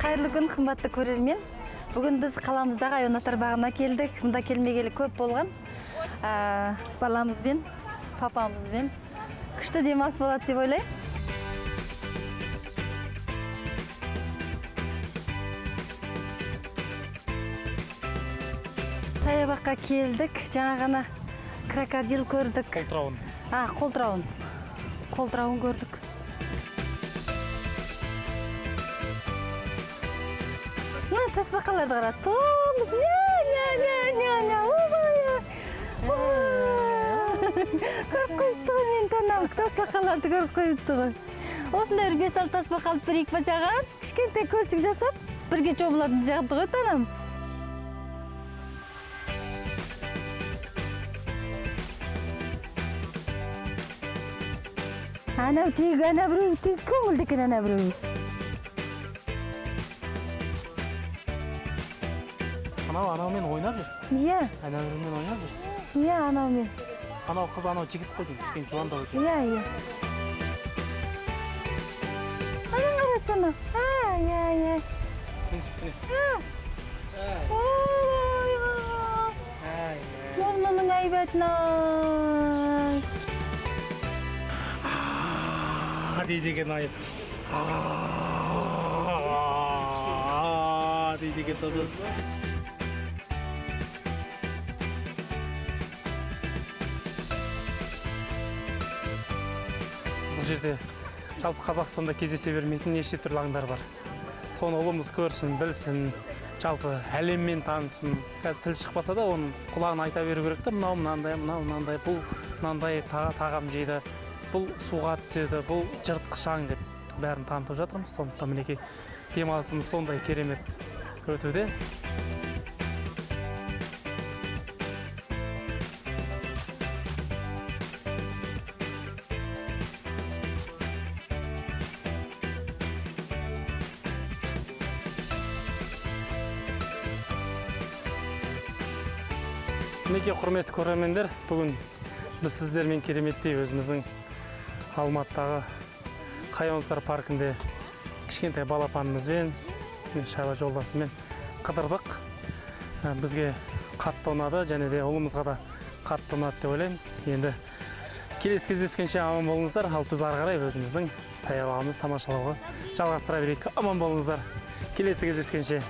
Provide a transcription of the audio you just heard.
Қайырлы күн, қымбатты көрермен. Бүгін біз қаламыздағы айуанаттар бағына келдік. Мұнда келмегелі көп болған. Баламызбен, папамызбен күшті демалыс болады деп ойлаймын. Саябаққа келдік. Жаңа ғана крокодил көрдік. Қолтырауын. Қолтырауын көрдік. Тасбақаларды қара. Толып. Көріп қойыпты ғой, мен танам. Тасбақаларды көріп қойыпты ғой. Осындай 5-6 тасбақа алып бір-екі бачаған. Кішкентай көлшік жасап, бірге жобылатын жағды ғой, танам. Анау тек, ана біреу, тек көңілді екен ана біреу. Анаумен ойнап жүр? Иә. Анаумен ойнап жүр? Иә, анаумен. Анау қыз анау жігіт қойдың, кішкен жуандау екен. Иә. Анан қарасана. Иә. Мұрнының әйбәтін-ай. Дейді екен айып. Дейді екен тазы. Бұл жерде жалпы Қазақстанда кездесе бермейтін неше түрлі аңдар бар. Соны ұлымыз көрсін, білсін, жалпы әлеммен танысын. Қазір тіл шықпаса да, оның құлағына айта беру керек та, мынау мынандай, бұл мынандай тағам жейді, бұл суға түседі, бұл жыртқыш аң деп бәрін танытып жатырмыз. Сондықтан мінекей демалысымыз сондай керемет өтуде. Мінекей құрметті көрермендер, бүгін біз сіздермен кереметтей өзіміздің Алматыдағы хайуанаттар паркінде кішкентай балапанымызбен, шаруа жолдасымен қыдырдық. Бізге қатты ұнады, және де ұлымызға да қатты ұнады деп ойлаймыз. Енді келесі кездескенше аман болыңыздар, ал біз ары қарай өзіміздің саябағымызды тамашалауға жалғастыра берейік. Аман болыңыздар. Келесі кездескенше.